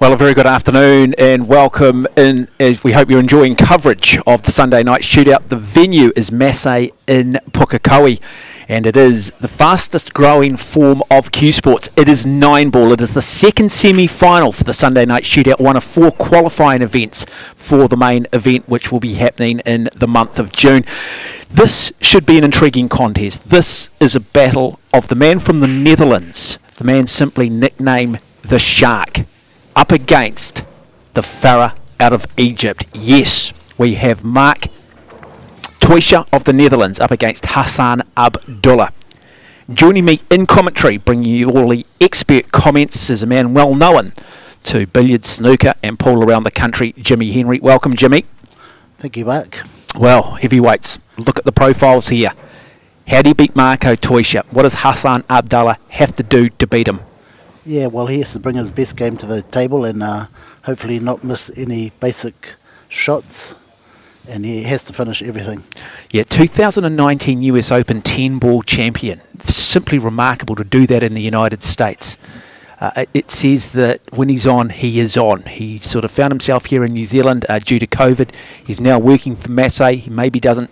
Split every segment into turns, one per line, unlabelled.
Well, a very good afternoon and welcome in, as we hope you're enjoying coverage of the Sunday night shootout. The venue is Massé in Pukekohe, and it is the fastest growing form of Q Sports. It is 9-ball. It is the second semi-final for the Sunday night shootout, one of 4 qualifying events for the main event, which will be happening in the month of June. This should be an intriguing contest. This is a battle of the man from the Netherlands, the man simply nicknamed the Shark, up against the Pharaoh out of Egypt. Yes, we have Mark Toisha of the Netherlands up against Hassan Abdullah. Joining me in commentary, bringing you all the expert comments, is a man well known to billiards, snooker and pool around the country, Jimmy Henry. Welcome, Jimmy.
Thank you, Mark.
Well, heavyweights, look at the profiles here. How do you beat Marco Toisha? What does Hassan Abdullah have to do to beat him?
Yeah, well, he has to bring his best game to the table and hopefully not miss any basic shots, and he has to finish everything. Yeah,
2019 US Open 10-ball champion. Simply remarkable to do that in the United States. It says that when he's on, he is on. He sort of found himself here in New Zealand due to COVID. He's now working for Massé. He maybe doesn't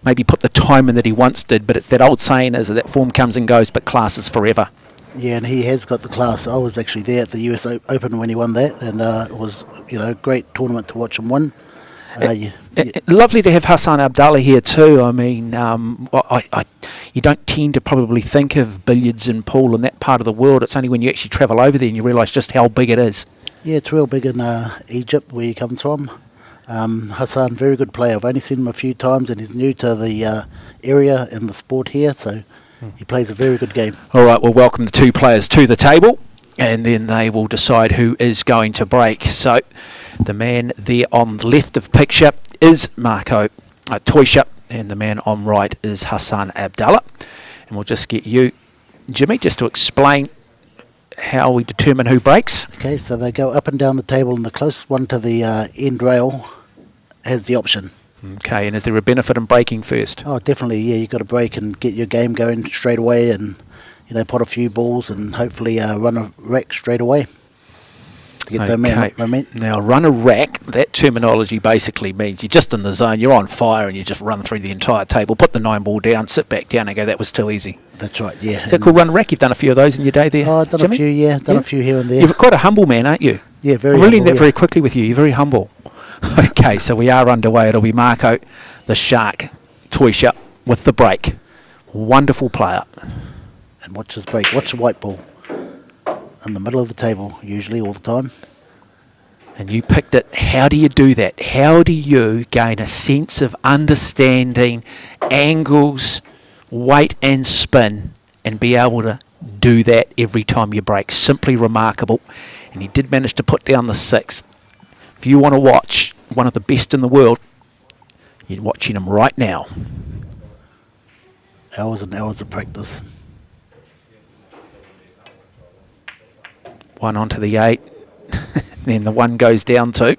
put the time in that he once did, but it's that old saying is that form comes and goes, but class is forever.
Yeah, and he has got the class. I was actually there at the US Open when he won that, and it was, a great tournament to watch him win.
Lovely to have Hassan Abdullah here too. I mean, you don't tend to probably think of billiards and pool in that part of the world. It's only when you actually travel over there and you realise just how big it is.
Yeah, it's real big in Egypt, where he comes from. Hassan, very good player. I've only seen him a few times, and he's new to the area and the sport here, so he plays a very good game.
All right, we'll welcome the 2 players to the table, and then they will decide who is going to break. So the man there on the left of picture is Marco Toisha, and the man on right is Hassan Abdullah. And we'll just get you, Jimmy, just to explain how we determine who breaks.
Okay, so they go up and down the table, and the closest one to the end rail has the option.
Okay, and is there a benefit in breaking first?
Oh, definitely, yeah. You've got to break and get your game going straight away, and, pot a few balls and hopefully run a rack straight away to get the momentum.
Now, run a rack, that terminology basically means you're just in the zone, you're on fire, and you just run through the entire table, put the 9-ball down, sit back down and go, that was too easy.
That's right, yeah.
Is that called run a rack? You've done a few of those in your day there,
Oh, I've done
Jimmy?
a few, yeah. Done a few here and there.
You're quite a humble man, aren't you?
Yeah, very
I'm reading
humble,
that very quickly with you. You're very humble. Okay, so we are underway. It'll be Marco, the Shark, Toisha with the break. Wonderful player.
And watch his break. Watch the white ball. In the middle of the table, usually, all the time.
And you picked it. How do you do that? How do you gain a sense of understanding angles, weight and spin, and be able to do that every time you break? Simply remarkable. And he did manage to put down the 6. If you want to watch one of the best in the world, you're watching him right now.
Hours and hours of practice.
1 onto the 8. Then the 1 goes down 2.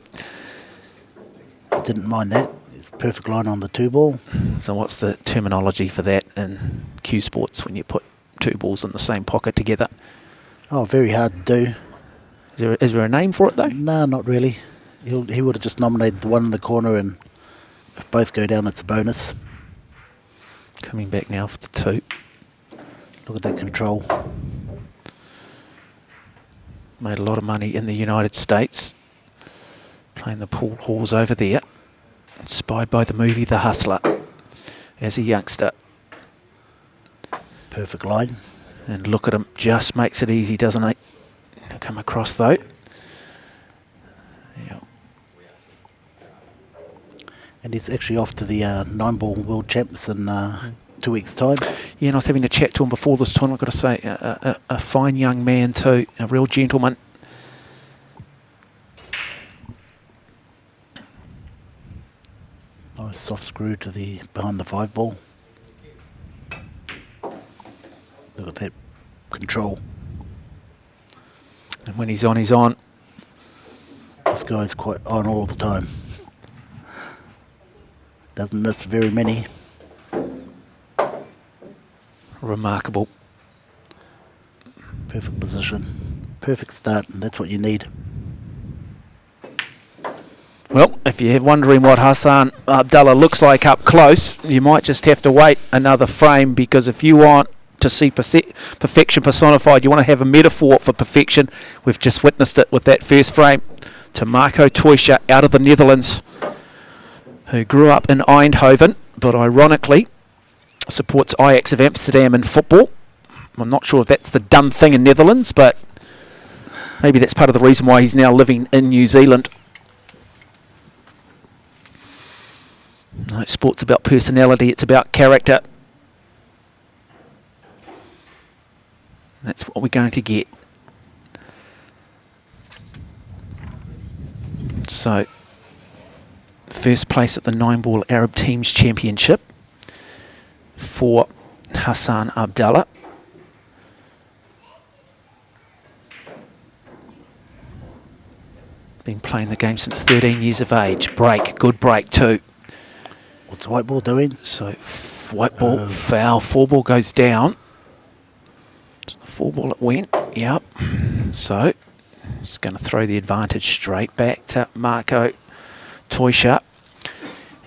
Didn't mind that. It's a perfect line on the 2-ball.
So what's the terminology for that in Q Sports when you put 2 balls in the same pocket together?
Oh, very hard to do.
Is there a name for it though?
No, not really. He would have just nominated the 1 in the corner, and if both go down, it's a bonus.
Coming back now for the 2.
Look at that control.
Made a lot of money in the United States, playing the pool halls over there. Inspired by the movie The Hustler as a youngster.
Perfect line.
And look at him, just makes it easy, doesn't he? Come across though. Yep.
And he's actually off to the 9-ball world champs in 2 weeks' time.
Yeah, and I was having a chat to him before this time. I've got to say, a fine young man too, a real gentleman.
Nice soft screw to the behind the 5-ball. Look at that control.
And when he's on, he's on.
This guy's quite on all the time. Doesn't miss very many.
Remarkable.
Perfect position. Perfect start, and that's what you need.
Well, if you're wondering what Hassan Abdullah looks like up close, you might just have to wait another frame, because if you want to see perfection personified, you want to have a metaphor for perfection, we've just witnessed it with that first frame to Marco Teuscher out of the Netherlands, who grew up in Eindhoven, but ironically supports Ajax of Amsterdam in football. I'm not sure if that's the done thing in Netherlands, but maybe that's part of the reason why he's now living in New Zealand. No, sport's about personality, it's about character. That's what we're going to get. So, first place at the 9-ball Arab Teams Championship for Hassan Abdullah. Been playing the game since 13 years of age. Break, good break too.
What's the white ball doing?
So white ball, foul, 4-ball goes down. 4-ball it went, yep. So he's going to throw the advantage straight back to Marco Teuscher.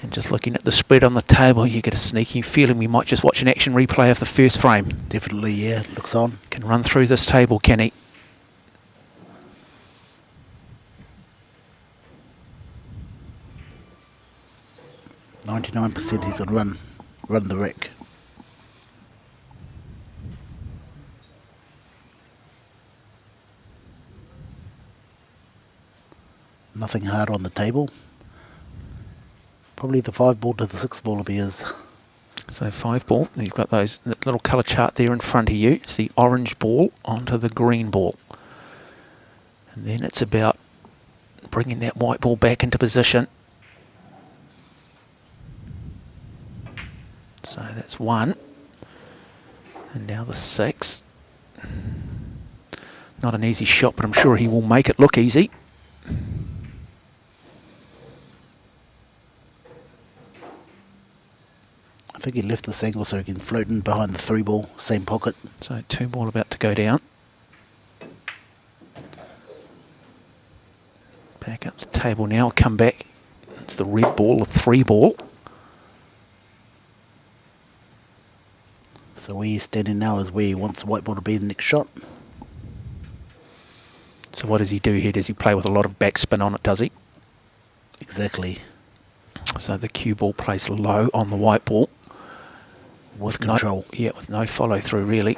And just looking at the spread on the table, you get a sneaky feeling we might just watch an action replay of the first frame.
Definitely, yeah, looks on.
Can run through this table, can he?
%99% he's going to run the wreck. Nothing hard on the table. Probably the 5-ball to the 6-ball will be his.
So 5-ball, you've got that little colour chart there in front of you. It's the orange ball onto the green ball. And then it's about bringing that white ball back into position. So that's 1. And now the 6. Not an easy shot, but I'm sure he will make it look easy.
I think he left this angle so he can float in behind the 3-ball, same pocket.
So 2-ball about to go down. Back up to the table now, come back. It's the red ball, the 3-ball.
So where he's standing now is where he wants the white ball to be the next shot.
So what does he do here? Does he play with a lot of backspin on it, does he?
Exactly.
So the cue ball plays low on the white ball.
With control.
Yeah, with no follow through really.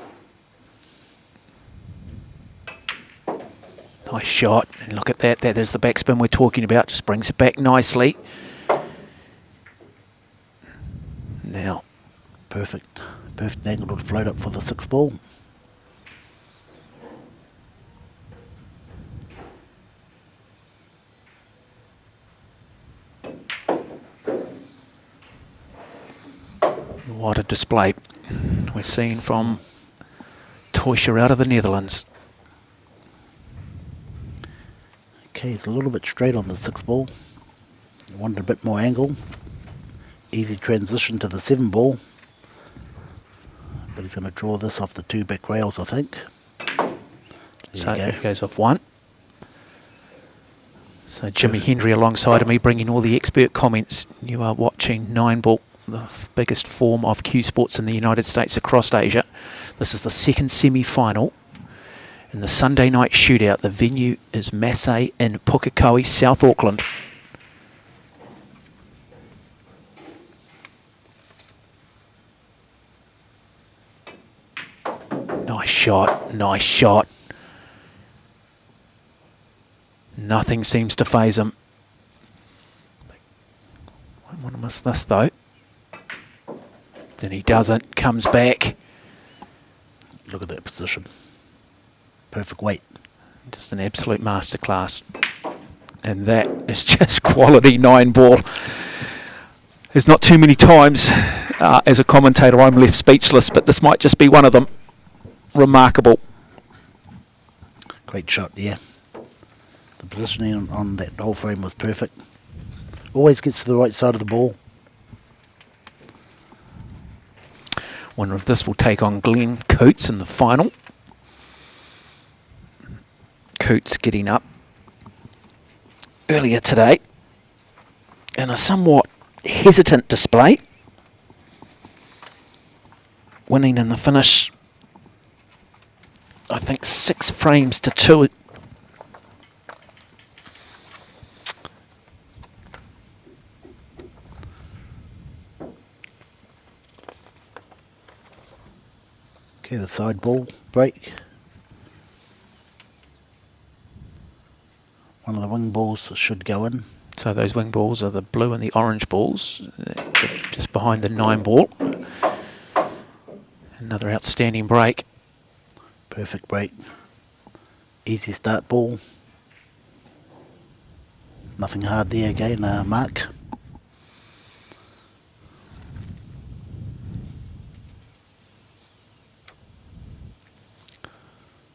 Nice shot. And look at that. There's the backspin we're talking about. Just brings it back nicely. Now.
Perfect. Perfect angle to float up for the 6-ball.
What a display we're seeing from Teuscher out of the Netherlands.
Okay, he's a little bit straight on the 6-ball. Wanted a bit more angle. Easy transition to the 7-ball. But he's going to draw this off the 2 back rails, I think.
So it goes off 1. So Jimmy Hendry alongside of me bringing all the expert comments. You are watching 9-ball, the biggest form of cue sports in the United States across Asia. This is the second semi-final in the Sunday night shootout. The venue is Massé in Pukekohe, South Auckland. Nice shot, nice shot. Nothing seems to faze him. Won't want to miss this though. Then he doesn't, comes back.
Look at that position. Perfect weight.
Just an absolute masterclass. And that is just quality 9-ball. There's not too many times as a commentator I'm left speechless, but this might just be one of them. Remarkable.
Great shot, yeah. The positioning on that whole frame was perfect. Always gets to the right side of the ball.
Winner of this will take on Glenn Coots in the final. Coots getting up earlier today. in a somewhat hesitant display, winning in the finish, I think 6 frames to 2.
Okay, the side ball break. One of the wing balls should go in.
So those wing balls are the blue and the orange balls, just behind the 9 ball. Another outstanding break.
Perfect break. Easy start ball. Nothing hard there again, Mark.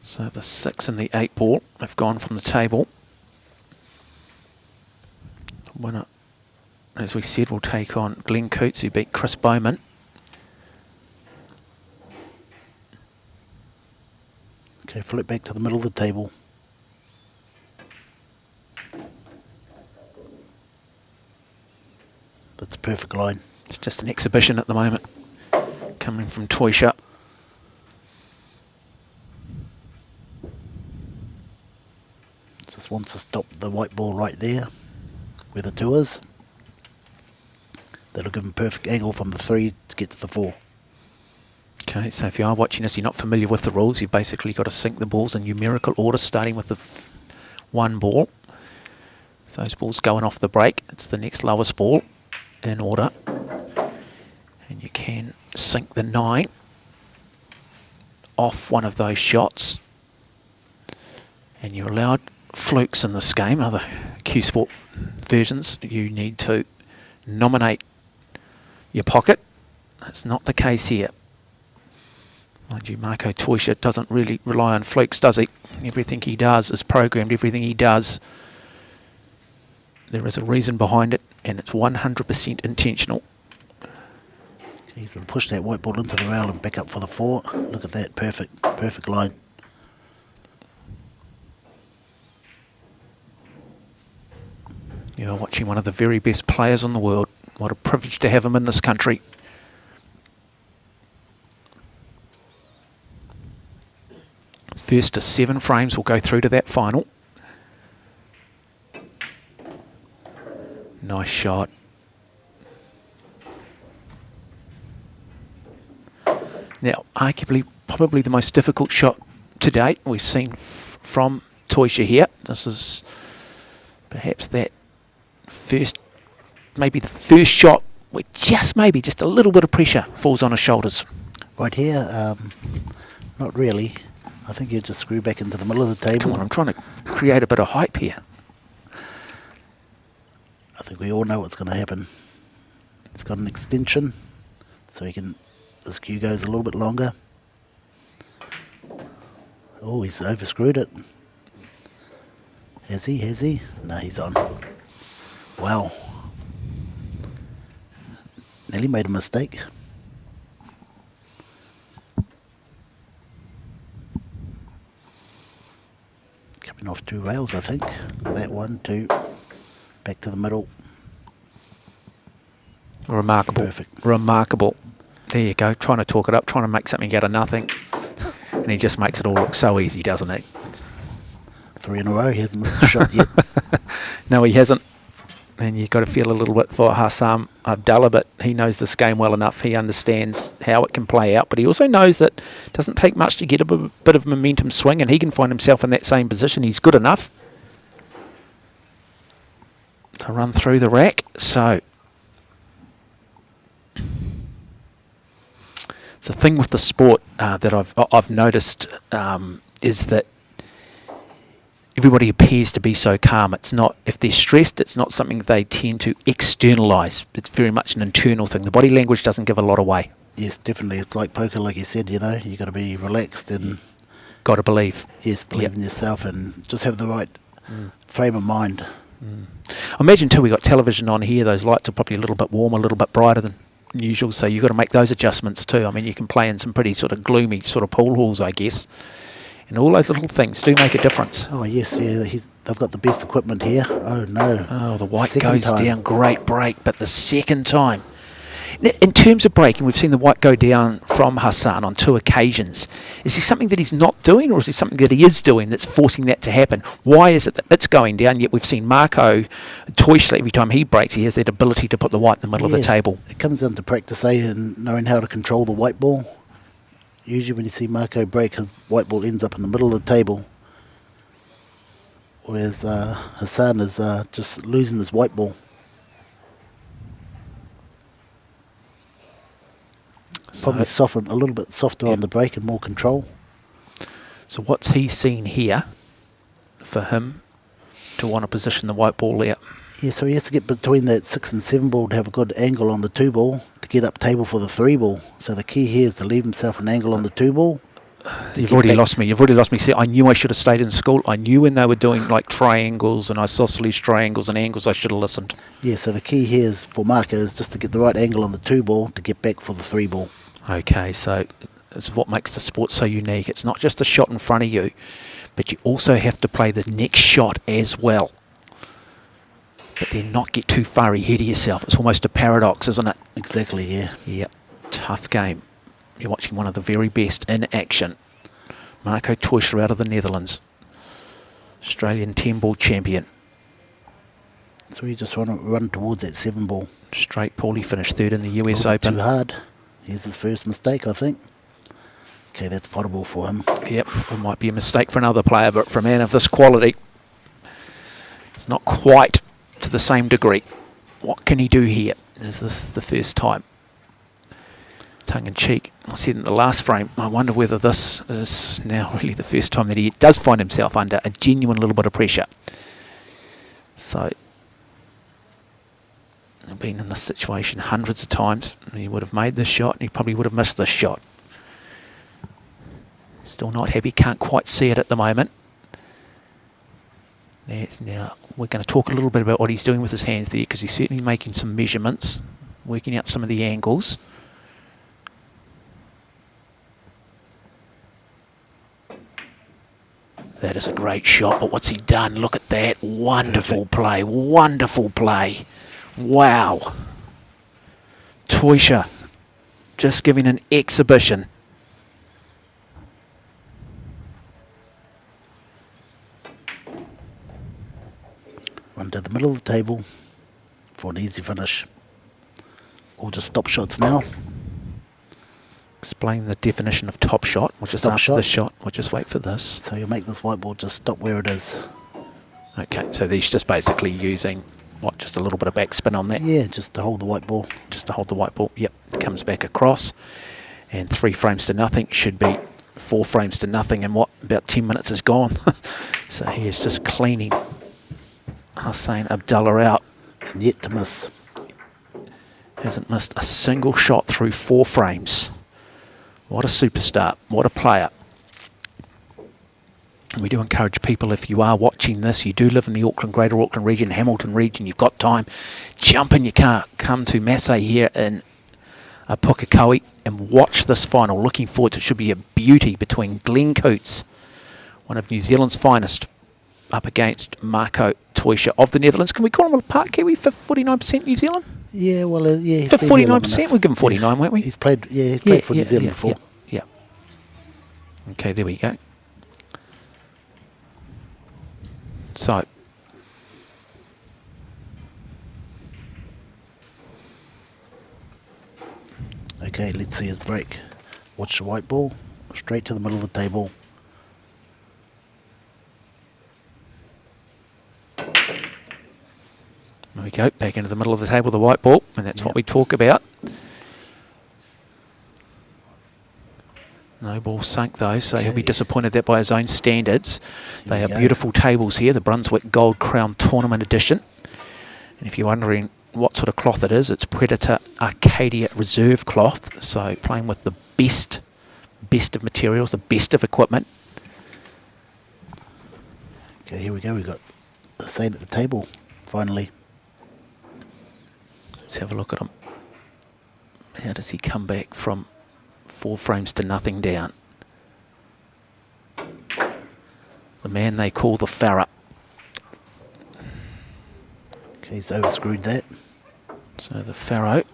So the 6 and the 8 ball have gone from the table. The winner, as we said, will take on Glenn Coots, who beat Chris Bowman.
Okay, flip back to the middle of the table. That's a perfect line.
It's just an exhibition at the moment, coming from Toysha.
Just wants to stop the white ball right there, where the 2 is. That'll give him perfect angle from the 3 to get to the 4.
Okay, so if you are watching this, you're not familiar with the rules, you've basically got to sync the balls in numerical order, starting with the 1 ball. If those balls going off the break, it's the next lowest ball in order. And you can sync the 9 off one of those shots. And you're allowed flukes in this game, other Q Sport versions. You need to nominate your pocket. That's not the case here. Mind you, Marco Toysha doesn't really rely on flukes, does he? Everything he does is programmed. Everything he does, there is a reason behind it, and it's 100% intentional.
Okay, he's going to push that white ball into the rail and back up for the 4. Look at that, perfect line.
You're watching one of the very best players in the world. What a privilege to have him in this country. First to 7 frames will go through to that final. Nice shot. Now, arguably, probably the most difficult shot to date we've seen from Toysha here. This is perhaps that first, maybe the first shot where just maybe just a little bit of pressure falls on his shoulders.
Right here, not really. I think you just screw back into the middle of the table.
Come on, I'm trying to create a bit of hype here.
I think we all know what's going to happen. It's got an extension, so this cue goes a little bit longer. Oh, he's overscrewed it. Has he? No, he's on. Wow. Nearly made a mistake. Coming off 2 rails, I think. That 1, 2. Back to the middle.
Remarkable.
Perfect.
Remarkable. There you go, trying to talk it up, trying to make something out of nothing. And he just makes it all look so easy, doesn't he?
3 in a row, he hasn't missed a shot yet.
No, he hasn't. And you've got to feel a little bit for Hassam Abdullah, but he knows this game well enough. He understands how it can play out, but he also knows that it doesn't take much to get a bit of momentum swing, and he can find himself in that same position. He's good enough to run through the rack. So it's the thing with the sport that I've noticed is that everybody appears to be so calm. It's not, if they're stressed, it's not something they tend to externalise. It's very much an internal thing. The body language doesn't give a lot away.
Yes, definitely. It's like poker, like you said, you got to be relaxed and...
Got to believe.
Yes, believe in yourself and just have the right frame of mind.
I imagine too, we got television on here, those lights are probably a little bit warmer, a little bit brighter than usual, so you've got to make those adjustments too. I mean, you can play in some pretty sort of gloomy sort of pool halls, I guess, And all those little things do make a difference.
Oh, yes, yeah, they've got the best equipment here. Oh, no.
Oh, the white
Second
goes
time.
down. Great break, but the second time. In terms of breaking, we've seen the white go down from Hassan on 2 occasions. Is he something that he's not doing, or is he something that he is doing that's forcing that to happen? Why is it that it's going down, yet we've seen Marco Teuscher, every time he breaks, he has that ability to put the white in the middle of the table?
It comes down to practice, and knowing how to control the white ball. Usually when you see Marco break, his white ball ends up in the middle of the table, whereas Hassan is just losing his white ball. Probably a little bit softer on the break and more control.
So what's he seen here for him to want to position the white ball out?
Yeah, so he has to get between that 6 and 7 ball to have a good angle on the 2 ball to get up table for the 3 ball. So the key here is to leave himself an angle on the 2 ball.
You've already lost me. See, I knew I should have stayed in school. I knew when they were doing like triangles and isosceles triangles and angles, I should have listened.
Yeah, so the key here is for Marco is just to get the right angle on the 2 ball to get back for the 3 ball.
Okay, so it's what makes the sport so unique. It's not just the shot in front of you, but you also have to play the next shot as well. But then not get too far ahead of yourself. It's almost a paradox, isn't it?
Exactly, yeah.
Yep, tough game. You're watching one of the very best in action. Marco Teuscher out of the Netherlands. Australian 10-ball champion.
So we just want to run towards that 7 ball.
Straight Paulie finished 3rd in the US Open.
Too hard. Here's his first mistake, I think. Okay, that's potable for him.
Yep, it might be a mistake for another player, but for a man of this quality, it's not quite to the same degree. What can he do here? Is this the first time? Tongue-in-cheek. I said in the last frame, I wonder whether this is now really the first time that he does find himself under a genuine little bit of pressure. So, I've been in this situation hundreds of times. He would have made this shot and he probably would have missed this shot. Still not happy, can't quite see it at the moment. Now, we're going to talk a little bit about what he's doing with his hands there, because he's certainly making some measurements, working out some of the angles. That is a great shot, but what's he done? Look at that. Wonderful play. Wonderful play. Wow. Teuscher just giving an exhibition.
Run to the middle of the table for an easy finish. Or just stop shots now.
Explain the definition of top shot, which is after the shot. We'll just wait for this.
So you make this white ball just stop where it is.
Okay, so he's just basically using, what, just a little bit of backspin on that?
Yeah, just to hold the white ball.
Just to hold the white ball. Yep, it comes back across. And 3 frames to nothing. Should be 4 frames to nothing. And what, about 10 minutes is gone. So he is just cleaning Hussein Abdullah out.
And yet to miss.
Hasn't missed a single shot through 4 frames. What a superstar. What a player. And we do encourage people, if you are watching this, you do live in the Auckland, Greater Auckland region, Hamilton region, you've got time, jump in your car, come to Massé here in Pukekohe and watch this final. Looking forward to it. Should be a beauty between Glenn Coates, one of New Zealand's finest, up against Marco Teuscher of the Netherlands. Can we call him a part Kiwi for 49% New Zealand?
Yeah, well, yeah.
For 49%, we'll give him 49, won't we?
He's played for New Zealand before.
Yeah. Okay, there we go. So,
okay, let's see his break. Watch the white ball, straight to the middle of the table.
There we go, back into the middle of the table, the white ball, and that's what we talk about. No ball sunk though, so he'll be disappointed that by his own standards. They are beautiful tables here, the Brunswick Gold Crown Tournament Edition. And if you're wondering what sort of cloth it is, it's Predator Arcadia Reserve cloth. So playing with the best of materials, the best of equipment.
Okay, here we go, we've got Hussein at the table, finally.
Let's have a look at him. How does he come back from 4 frames to nothing down? the man they call the Farah.
Okay, he's overscrewed that.
So the Pharaoh.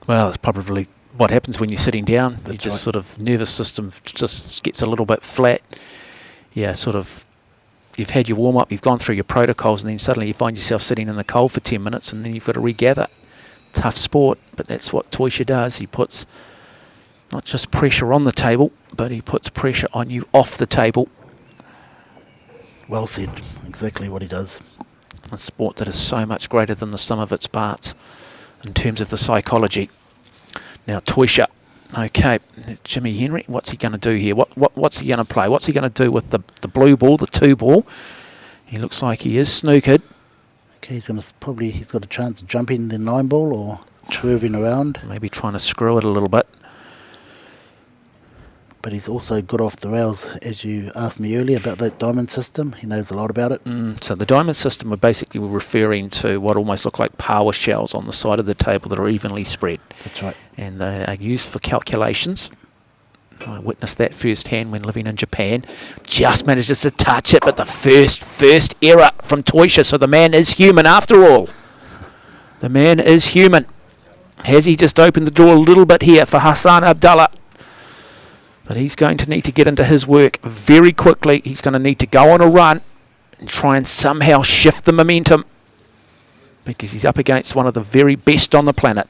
Well, it's probably what happens when you're sitting down.
That's
You just
right.
sort of nervous system just gets a little bit flat. Yeah, sort of. You've had your warm up, you've gone through your protocols, and then suddenly you find yourself sitting in the cold for 10 minutes, and then you've got to regather. Tough sport, but that's what Toysha does. He puts not just pressure on the table, but he puts pressure on you off the table.
Well said. Exactly what he does.
A sport that is so much greater than the sum of its parts in terms of the psychology. Now, Toysha. Okay, Jimmy Henry, what's he going to do here? What's he going to play? What's he going to do with the blue ball, the 2 ball? He looks like he is snookered.
Okay, he's got a chance of jumping the 9 ball or swerving around.
Maybe trying to screw it a little bit.
But he's also good off the rails, as you asked me earlier about that diamond system. He knows a lot about it.
So the diamond system, we're basically referring to what almost look like power shells on the side of the table that are evenly spread.
That's right.
And they are used for calculations. I witnessed that firsthand when living in Japan. Just manages to touch it, but the first error from Toysha. So the man is human after all. The man is human. Has he just opened the door a little bit here for Hassan Abdullah? But he's going to need to get into his work very quickly. He's going to need to go on a run and try and somehow shift the momentum, because he's up against one of the very best on the planet.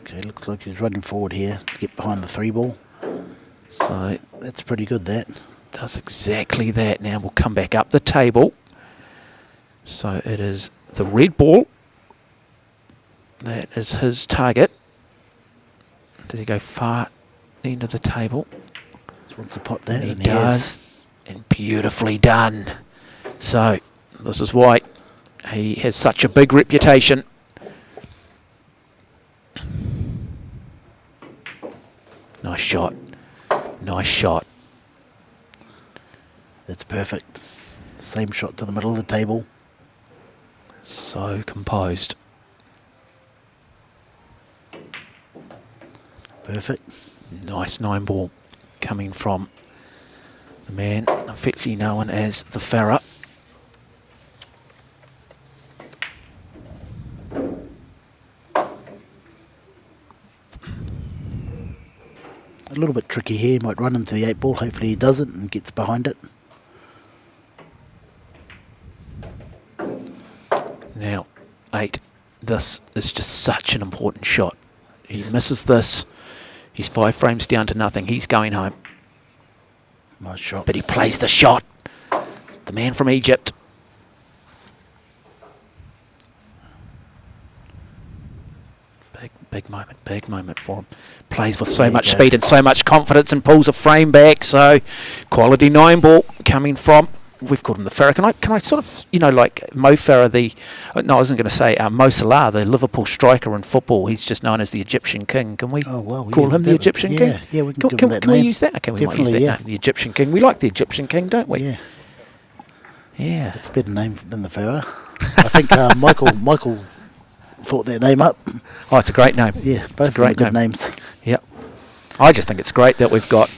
Okay, looks like he's running forward here to get behind the 3 ball.
So
That's pretty good, that.
does exactly that. Now we'll come back up the table. So it is the red ball. That is his target. Does he go far end of the table?
Just wants to pot that,
And he
and
does. And beautifully done. So this is why he has such a big reputation. Nice shot. Nice shot.
That's perfect. Same shot to the middle of the table.
So composed.
Perfect.
Nice 9 ball coming from the man affectionately known as the Farah.
A little bit tricky here. He might run into the 8 ball. Hopefully he doesn't and gets behind it.
Now, 8. This is just such an important shot. He misses this. He's 5 frames down to nothing. He's going home.
Nice shot.
But he plays the shot. The man from Egypt. Big moment for him. Plays with so much speed and so much confidence and pulls a frame back. So, quality 9 ball coming from, we've called him the Farah. Can I sort of, like Mo Farah, I wasn't going to say Mo Salah, the Liverpool striker in football. He's just known as the Egyptian King. Can we call him the Egyptian King?
Yeah, we can give him that
Can
name.
we use that? Okay, we might use
Definitely,
that name, the Egyptian King. We like the Egyptian King, don't we?
Yeah.
Yeah.
It's a better name than the Farah. I think Michael thought that name up.
Oh, it's a great name.
Yeah,
It's
both
a
of them are
great
good
name.
names.
Yep. I just think it's great that we've got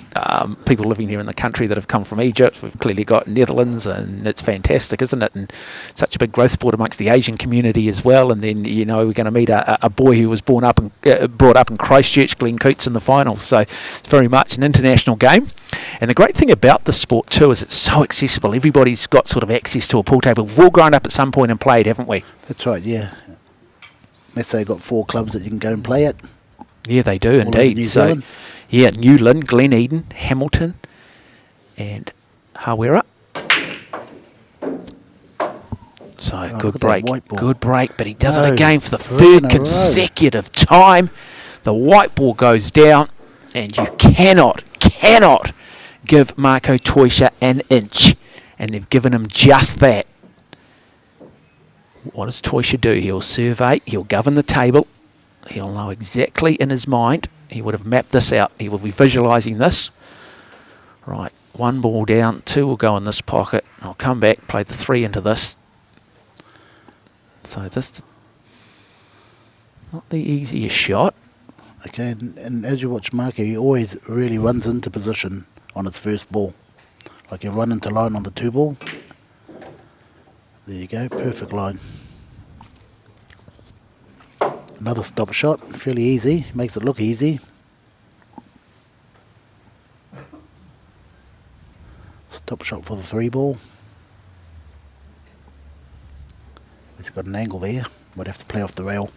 people living here in the country that have come from Egypt. We've clearly got Netherlands, and it's fantastic, isn't it? And such a big growth sport amongst the Asian community as well. And then, we're going to meet a boy who was brought up in Christchurch, Glenn Coots, in the final. So it's very much an international game. And the great thing about the sport too is it's so accessible. Everybody's got sort of access to a pool table. We've all grown up at some point and played, haven't we?
That's right, yeah. Massé got 4 clubs that you can go and play at.
Yeah, they do
All over
indeed.
New
So,
Zealand.
yeah, New Lynn, Glen Eden, Hamilton, and Hawera. So
look
good
at that
break,
white ball.
good break. But he does
No,
it again for the
3 in
third
a row.
consecutive time. The white ball goes down, and you cannot give Marco Toysha an inch, and they've given him just that. What does Toysha do? He'll survey, he'll govern the table, he'll know exactly in his mind, he would have mapped this out, he will be visualising this. Right, 1 ball down, 2 will go in this pocket, I'll come back, play the 3 into this. So this not the easiest shot.
Okay, and as you watch Marco, he always really runs into position on his first ball. Like he'll run into line on the 2 ball. There you go, perfect line. Another stop shot, fairly easy, makes it look easy. Stop shot for the 3 ball. He's got an angle there, might have to play off the rail.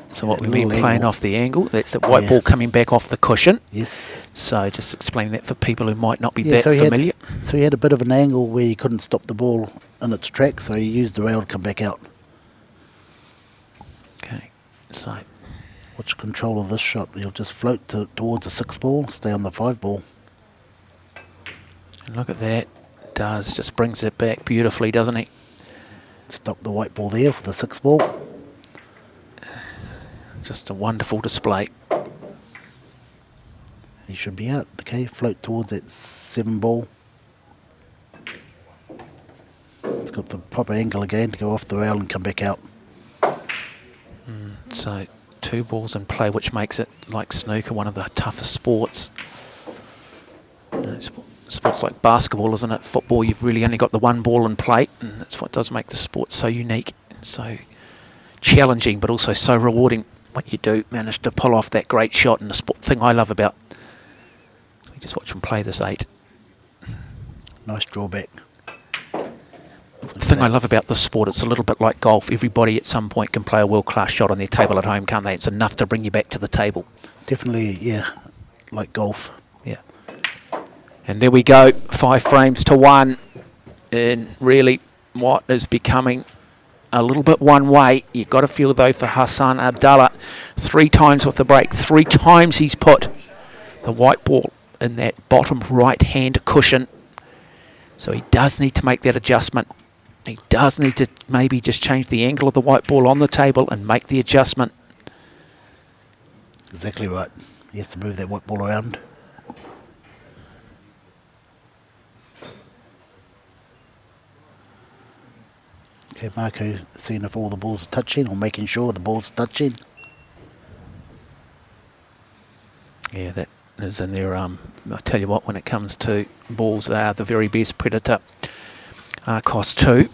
So what we mean playing off the angle, that's the white ball coming back off the cushion.
Yes.
So just explain that for people who might not be that familiar.
So he had a bit of an angle where he couldn't stop the ball in its track, so he used the rail to come back out.
Okay, so
watch control of this shot. He'll just float towards the 6 ball, stay on the 5 ball.
And look at that. Just brings it back beautifully, doesn't he?
Stop the white ball there for the 6 ball.
Just a wonderful display.
He should be out. Okay, float towards that 7 ball. It's got the proper angle again to go off the rail and come back out.
So 2 balls in play, which makes it, like snooker, one of the toughest sports. You know, sports like basketball, isn't it? Football, you've really only got the 1 ball in play, and that's what does make the sport so unique, so challenging, but also so rewarding when you do manage to pull off that great shot. And the thing I love about, we just watch him play this 8.
Nice drawback.
The thing I love about this sport, it's a little bit like golf. Everybody at some point can play a world-class shot on their table at home, can't they? It's enough to bring you back to the table.
Definitely, yeah, like golf.
Yeah. And there we go, 5 frames to 1. And really what is becoming a little bit one way. You've got to feel, though, for Hassan Abdullah. 3 times with the break. 3 times he's put the white ball in that bottom right-hand cushion. So he does need to make that adjustment. He does need to maybe just change the angle of the white ball on the table and make the adjustment.
Exactly right. He has to move that white ball around. Okay, Marco seeing if all the balls are touching, or making sure the balls are touching.
Yeah, that is in there. I tell you what, when it comes to balls, they are the very best predator. Cost 2.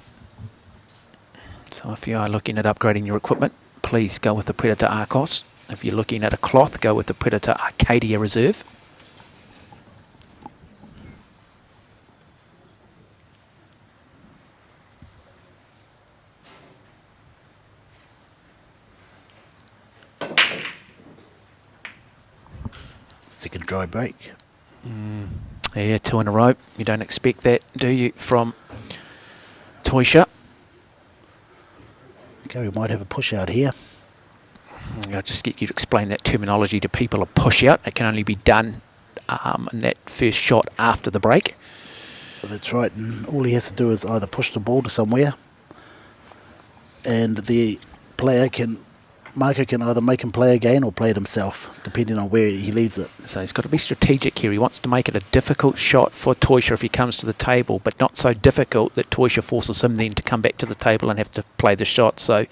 So if you are looking at upgrading your equipment, please go with the Predator Arcos. If you're looking at a cloth, go with the Predator Arcadia Reserve.
Second dry break.
Yeah, 2 in a row. You don't expect that, do you, from Toysha?
Okay, we might have a push out here.
I'll just get you to explain that terminology to people. A push out, it can only be done in that first shot after the break.
That's right, and all he has to do is either push the ball to somewhere, and the player can, Marco can either make him play again or play it himself, depending on where he leaves it.
So he's got to be strategic here. He wants to make it a difficult shot for Toysha if he comes to the table, but not so difficult that Toysha forces him then to come back to the table and have to play the shot. So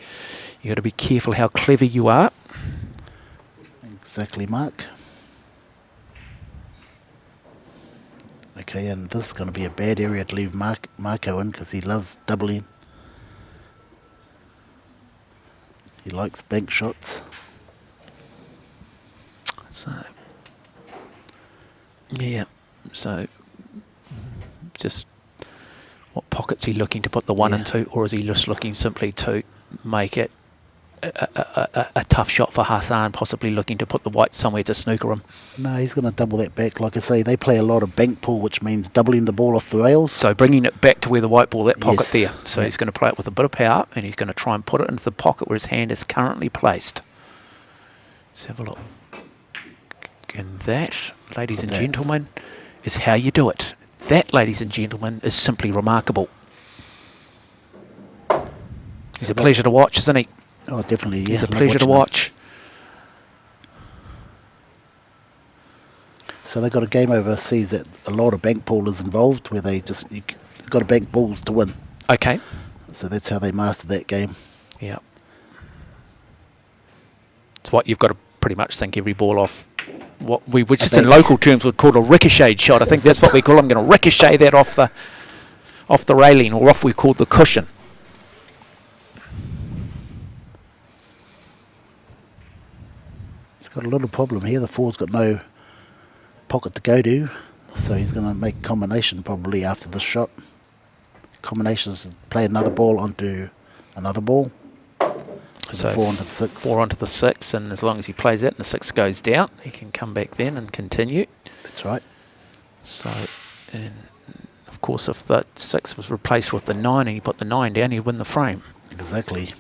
you've got to be careful how clever you are.
Exactly, Mark. Okay, and this is going to be a bad area to leave Marco in, because he loves doubling. He likes bank shots.
So, yeah, so just what pocket's he looking to put the 1 into, or is he just looking simply to make it a tough shot for Hassan, possibly looking to put the white somewhere to snooker him?
No, he's going to double that back. Like I say, they play a lot of bank pull, which means doubling the ball off the rails.
So bringing it back to where the white ball, that pocket there. So he's going to play it with a bit of power, and he's going to try and put it into the pocket where his hand is currently placed. Let's have a look. And that, ladies and gentlemen, is how you do it. That, ladies and gentlemen, is simply remarkable. He's a pleasure to watch, isn't he?
Oh, definitely, yeah.
He's a pleasure to watch.
So they've got a game overseas that a lot of bank pool is involved, where they just, you've got to bank balls to win.
Okay.
So that's how they master that game.
Yeah. It's what you've got to pretty much sink every ball off. What we, which is in
bank.
local terms, would call a ricochet shot. I think that's what we call. I'm going to ricochet that off the railing, or off we called the cushion.
He's got a little problem here. The 4's got no pocket to go to, so he's going to make combination probably after this shot. Combinations play another ball onto another ball. So 4 onto the 6.
4 onto the 6, and as long as he plays that and the 6 goes down, he can come back then and continue.
That's right.
So, and of course, if that 6 was replaced with the 9 and he put the 9 down, he'd win the frame.
Exactly.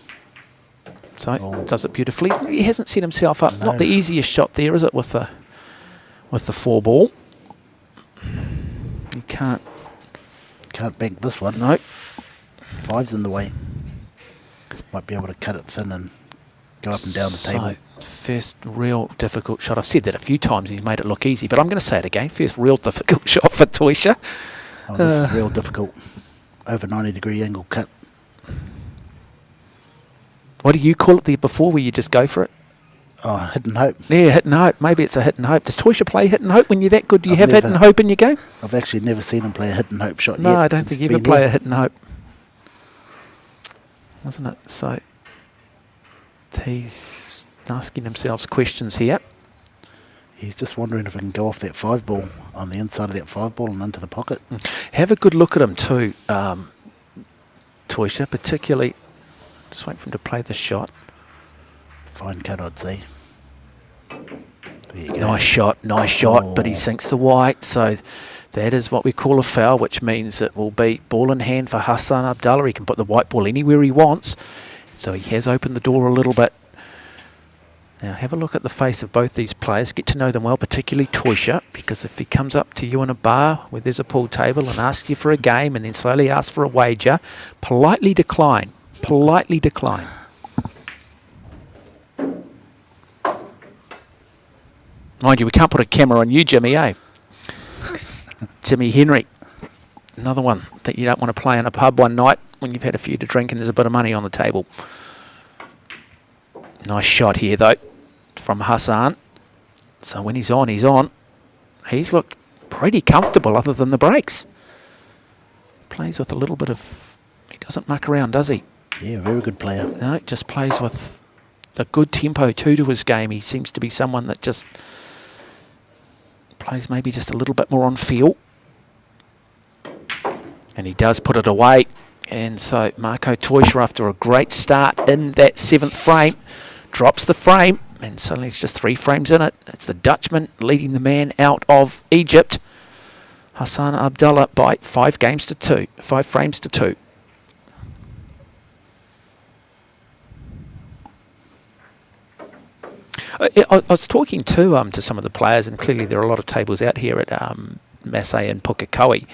So does it beautifully. He hasn't set himself up.
No.
Not the easiest shot there, is it, with the 4 ball? You can't
bank this one.
No.
5's in the way. Might be able to cut it thin and go up and down the table.
First real difficult shot. I've said that a few times. He's made it look easy, but I'm going to say it again. First real difficult shot for Toysha.
Oh, this is real difficult. Over 90-degree angle cut.
What do you call it there before, where you just go for it?
Oh, hit and hope.
Yeah, hit and hope. Maybe it's a hit and hope. Does Toysha play hit and hope when you're that good? Do you have hit and hope in your game?
I've actually never seen him play a hit and hope shot yet.
No, I don't think you ever play a hit and hope. Wasn't it? So he's asking himself questions here.
He's just wondering if he can go off that 5 ball on the inside of that 5 ball and into the pocket.
Have a good look at him too, Toysha, particularly. Just wait for him to play the shot.
Fine cut, I'd say. There you go.
Nice shot, but he sinks the white. So that is what we call a foul, which means it will be ball in hand for Hassan Abdullah. He can put the white ball anywhere he wants. So he has opened the door a little bit. Now have a look at the face of both these players. Get to know them well, particularly Toysha, because if he comes up to you in a bar where there's a pool table and asks you for a game and then slowly asks for a wager, politely decline. Politely decline. Mind you, we can't put a camera on you, Jimmy, eh? Jimmy Henry. Another one that you don't want to play in a pub one night when you've had a few to drink and there's a bit of money on the table. Nice shot here, though, from Hassan. So when he's on, he's on. He's looked pretty comfortable other than the breaks. Plays with a little bit of... He doesn't muck around, does he?
Yeah, very good player.
No, just plays with a good tempo too to his game. He seems to be someone that just plays maybe just a little bit more on feel. And he does put it away. And so Marco Toysha, after a great start in that 7th frame, drops the frame. And suddenly it's just 3 frames in it. It's the Dutchman leading the man out of Egypt, Hassan Abdullah, by 5 frames to 2. I was talking to some of the players, and clearly there are a lot of tables out here at Massé and Pukekohe,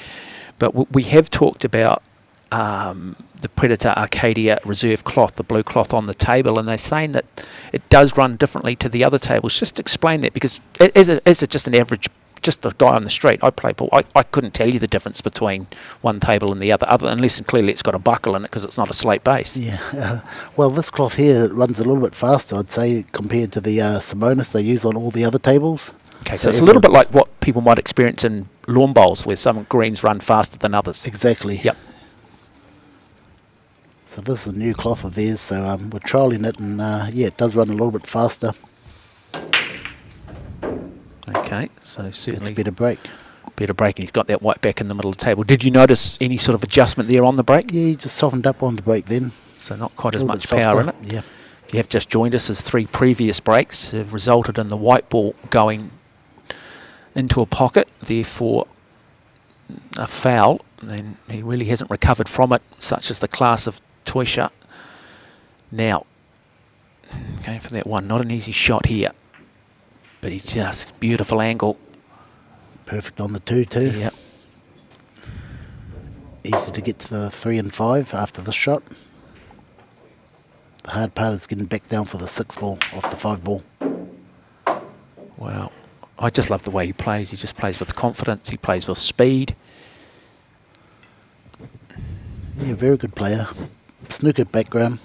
but we have talked about the Predator Arcadia reserve cloth, the blue cloth on the table, and they're saying that it does run differently to the other tables. Just explain that, because as just an average, just a guy on the street, I play pool, I couldn't tell you the difference between one table and the other unless clearly it's got a buckle in it because it's not a slate base.
Yeah, well, this cloth here runs a little bit faster, I'd say, compared to the Simonis they use on all the other tables.
Okay, so it's a little bit like what people might experience in lawn bowls, where some greens run faster than others.
Exactly.
Yep.
So this is a new cloth of theirs, so we're trialling it, and yeah, it does run a little bit faster.
Okay, so certainly...
It's a better break.
Better break, and he's got that white back in the middle of the table. Did you notice any sort of adjustment there on the break?
Yeah, he just softened up on the break then.
So not quite as much power in it.
Yeah.
If you have just joined us, as 3 previous breaks have resulted in the white ball going into a pocket, therefore a foul. And he really hasn't recovered from it, such as the class of Toysha. Now, going for that one, not an easy shot here, but he's just beautiful angle.
Perfect on the 2 too.
Yep.
Easy to get to the 3 and 5 after this shot. The hard part is getting back down for the 6 ball off the 5 ball.
Wow. I just love the way he plays. He just plays with confidence. He plays with speed.
Yeah, very good player. Snooker background.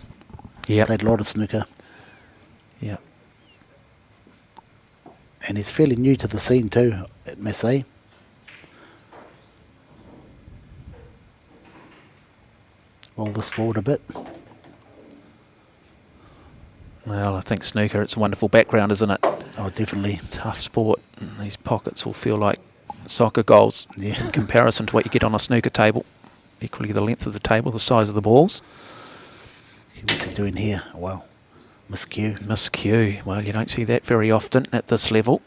Yeah.
Played a lot of snooker.
Yeah.
And he's fairly new to the scene too at Massé. Roll this forward a bit.
Well, I think snooker, it's a wonderful background, isn't it?
Oh, definitely.
Tough sport. And these pockets will feel like soccer goals in comparison to what you get on a snooker table. Equally the length of the table, the size of the balls.
What's he doing here? Well, miscue.
Miscue. Well, you don't see that very often at this level.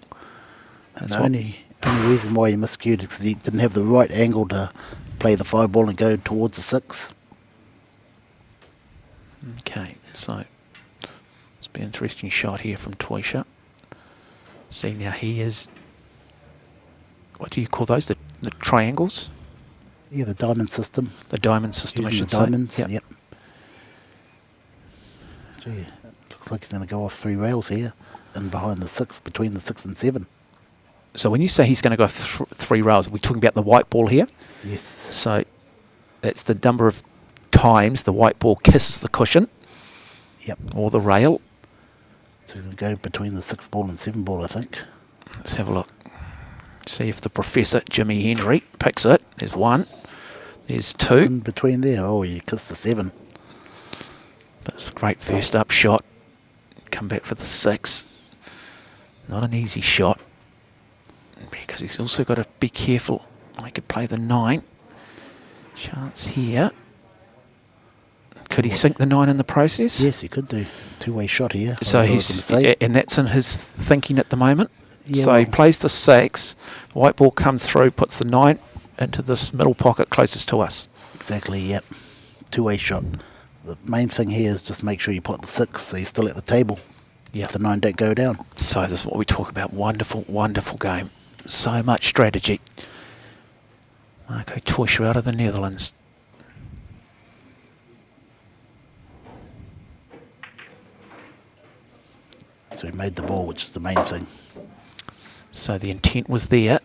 And the only reason why he miscued is because he didn't have the right angle to play the 5 ball and go towards the 6.
Okay, so it's been an interesting shot here from Toysha. See, now he is, what do you call those? The triangles?
Yeah, the diamond system.
The diamond system, I
Using
should
the diamonds,
say.
yep. Gee, looks like he's going to go off 3 rails here and behind the 6, between the 6 and 7.
So when you say he's going to go 3 rails, are we talking about the white ball here?
Yes.
So it's the number of times the white ball kisses the cushion.
Yep.
Or the rail.
So he's going to go between the 6 ball and 7 ball, I think.
Let's have a look. See if the Professor Jimmy Henry picks it. There's 1. There's 2.
In between there, oh, you kissed the 7.
That's a great first up shot. Come back for the 6. Not an easy shot. Because he's also got to be careful. I could play the 9. Chance here. Could he sink the 9 in the process?
Yes, he could do. 2-way shot here.
So and that's in his thinking at the moment.
Yeah,
so he plays the 6. The white ball comes through, puts the 9 into this middle pocket closest to us.
Exactly, yep. 2-way shot. The main thing here is just make sure you put the 6 so you're still at the table.
Yep.
If the 9 don't go down.
So this is what we talk about. Wonderful, wonderful game. So much strategy. Marco Toysha out of the Netherlands.
So he made the ball, which is the main thing.
So the intent was there.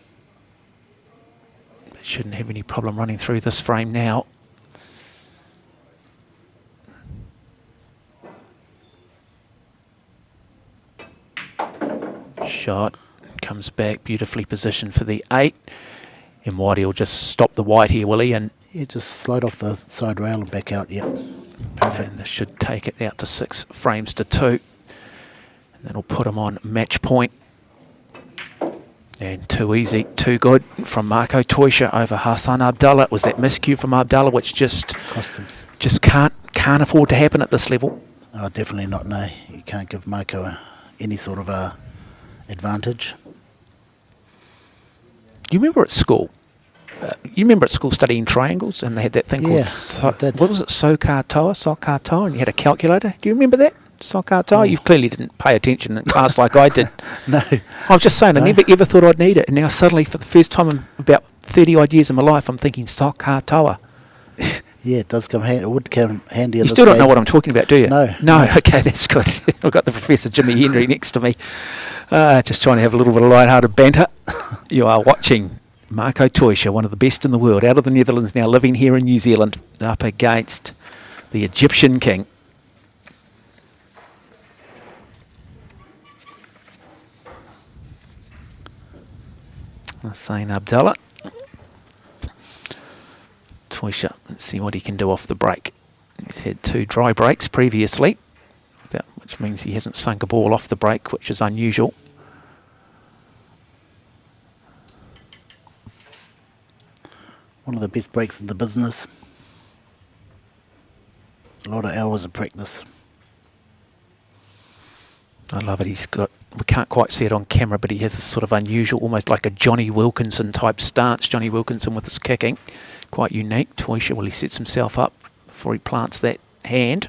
But shouldn't have any problem running through this frame now. Shot. Comes back, beautifully positioned for the 8. And Whitey will just stop the white here, will he? And
yeah, just slide off the side rail and back out, yep. Perfect.
And this should take it out to 6 frames to 2. And that'll put him on match point. And too easy, too good from Marco Toysha over Hassan Abdullah. It was that miscue from Abdullah which just
cost him.
Just can't afford to happen at this level.
Oh, definitely not, no. You can't give Marco any sort of advantage.
You remember at school? Studying triangles, and they had that thing called what was it? Socar-toa, and you had a calculator. Do you remember that? Socar-toa. You clearly didn't pay attention in class like I did.
No,
I was just saying, I never ever thought I'd need it, and now suddenly, for the first time in about 30 odd years of my life, I'm thinking Socar-toa.
Yeah, it does come handy. It would come handy.
You still don't know what I'm talking about, do you?
No.
No. Okay, that's good. I've got the Professor Jimmy Henry next to me. Just trying to have a little bit of light-hearted banter. You are watching Marco Toysha, one of the best in the world, out of the Netherlands, now living here in New Zealand, up against the Egyptian king. Hussein Abdullah. Toysha, let's see what he can do off the break. He's had 2 dry breaks previously, which means he hasn't sunk a ball off the break, which is unusual.
One of the best breaks in the business. A lot of hours of practice.
I love it. We can't quite see it on camera, but he has this sort of unusual, almost like a Johnny Wilkinson type stance. Johnny Wilkinson with his kicking. Quite unique. Toysha, well, he sets himself up before he plants that hand.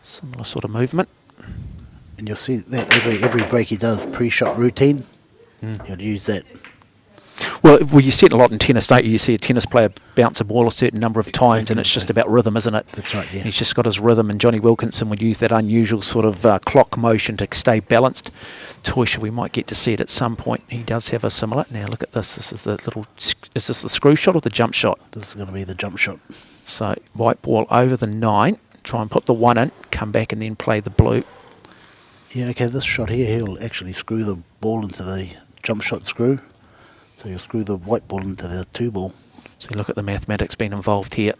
Similar sort of movement.
And you'll see that every break he does, pre-shot routine, he'll use that.
Well, you see it a lot in tennis, don't you? You see a tennis player bounce a ball a certain number of times, and it's just about rhythm, isn't it?
That's right, yeah.
He's just got his rhythm, and Johnny Wilkinson would use that unusual sort of clock motion to stay balanced. Toysha, we might get to see it at some point. He does have a similar. Now, look at this. This is the little... Is this the screw shot or the jump shot?
This is going to be the jump shot.
So, white ball over the 9. Try and put the 1 in. Come back and then play the blue.
Yeah, okay, this shot here, he'll actually screw the ball into the jump shot screw. So you'll screw the white ball into the 2 ball.
So look at the mathematics being involved here.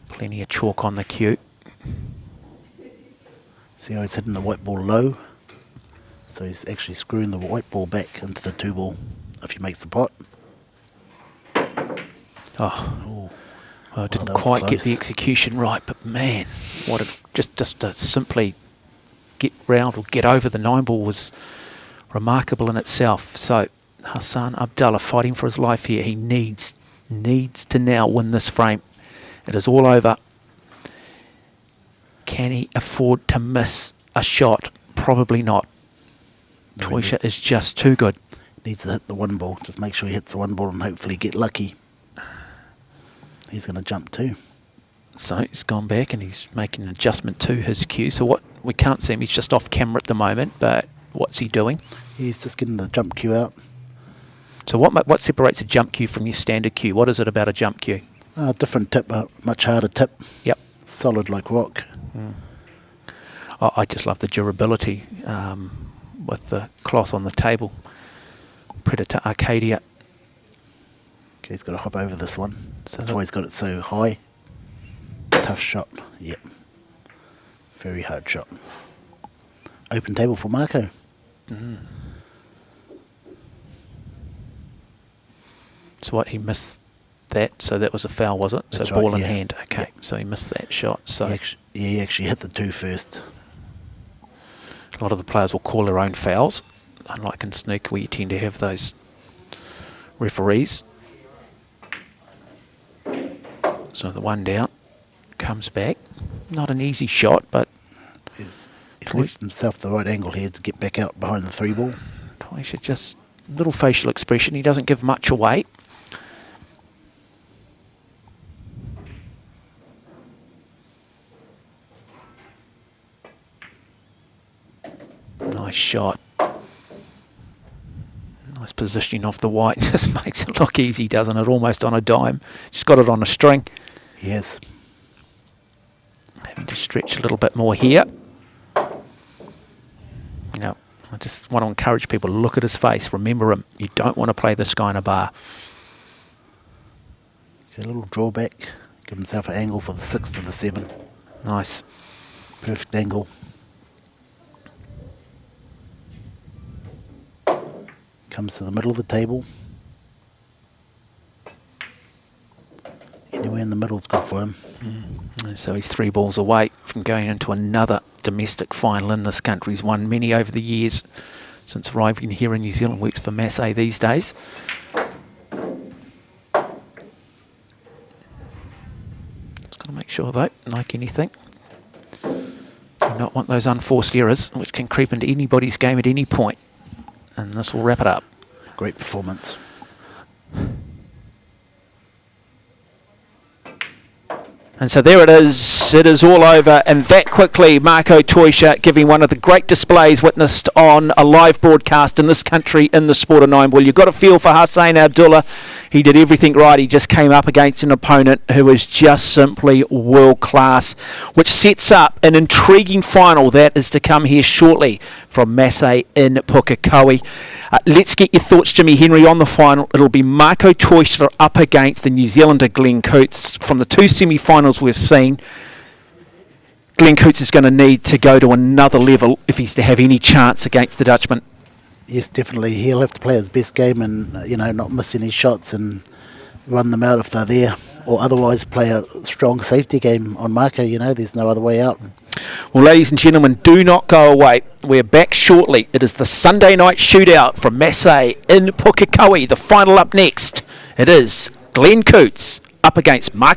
Plenty of chalk on the cue.
See how he's hitting the white ball low? So he's actually screwing the white ball back into the 2 ball if he makes the pot.
Oh, well, didn't
that was
quite get
close.
the execution right, but man, what a, just to simply get round or get over the 9 ball was remarkable in itself. So Hassan Abdullah fighting for his life here. He needs to now win this frame. It is all over. Can he afford to miss a shot? Probably not.
No,
Toysha is just too good.
Needs to hit the 1 ball. Just make sure he hits the 1 ball and hopefully get lucky. He's going to jump too.
So he's gone back and he's making an adjustment to his cue. So what we can't see him, he's just off camera at the moment, but what's he doing?
He's just getting the jump cue out.
So what separates a jump cue from your standard cue? What is it about a jump cue?
Different tip, much harder tip.
Yep.
Solid like rock.
Oh, I just love the durability with the cloth on the table. Predator Arcadia.
Okay, he's got to hop over this one. That's why he's got it so high. Tough shot. Yep. Very hard shot. Open table for Marco.
So what, he missed that, so that was a foul, was it?
That's
so ball
right,
in
yeah.
hand. Okay, so he missed that shot. So
He actually hit the 2 first.
a lot of the players will call their own fouls, unlike in snooker where you tend to have those referees. So the 1 down comes back. Not an easy shot, but
He's left himself the right angle here to get back out behind the 3 ball.
Toysha just little facial expression. He doesn't give much away. Nice shot. Nice positioning off the white. Just makes it look easy, doesn't it? Almost on a dime. Just got it on a string.
Yes.
Having to stretch a little bit more here. Now, I just want to encourage people to look at his face. Remember him. You don't want to play this guy in a bar.
Okay, a little drawback. Give himself an angle for the 6 to the 7.
Nice.
Perfect angle. Comes to the middle of the table. Anywhere in the middle is good for him.
And so he's 3 balls away from going into another domestic final in this country. He's won many over the years since arriving here in New Zealand. Works for Massé these days. Just got to make sure though, like anything, do not want those unforced errors which can creep into anybody's game at any point. And this will wrap it up.
Great performance.
And so there it is. It is all over. And that quickly, Marco Toysha giving one of the great displays witnessed on a live broadcast in this country in the sport of 9 ball. You've got to feel for Hassan Abdullah. He did everything right. He just came up against an opponent who is just simply world class, which sets up an intriguing final that is to come here shortly from Massé in Pukekohe. Let's get your thoughts, Jimmy Henry, on the final. It'll be Marco Toysha up against the New Zealander Glenn Coates. From the 2 semi-finals we've seen, Glenn Coates is going to need to go to another level if he's to have any chance against the Dutchman.
Yes, definitely. He'll have to play his best game and, not miss any shots and run them out if they're there. Or otherwise play a strong safety game on Marco. There's no other way out.
Well, ladies and gentlemen, do not go away. We're back shortly. It is the Sunday night shootout from Massé in Pukekohe. The final up next. It is Glenn Coates up against Marco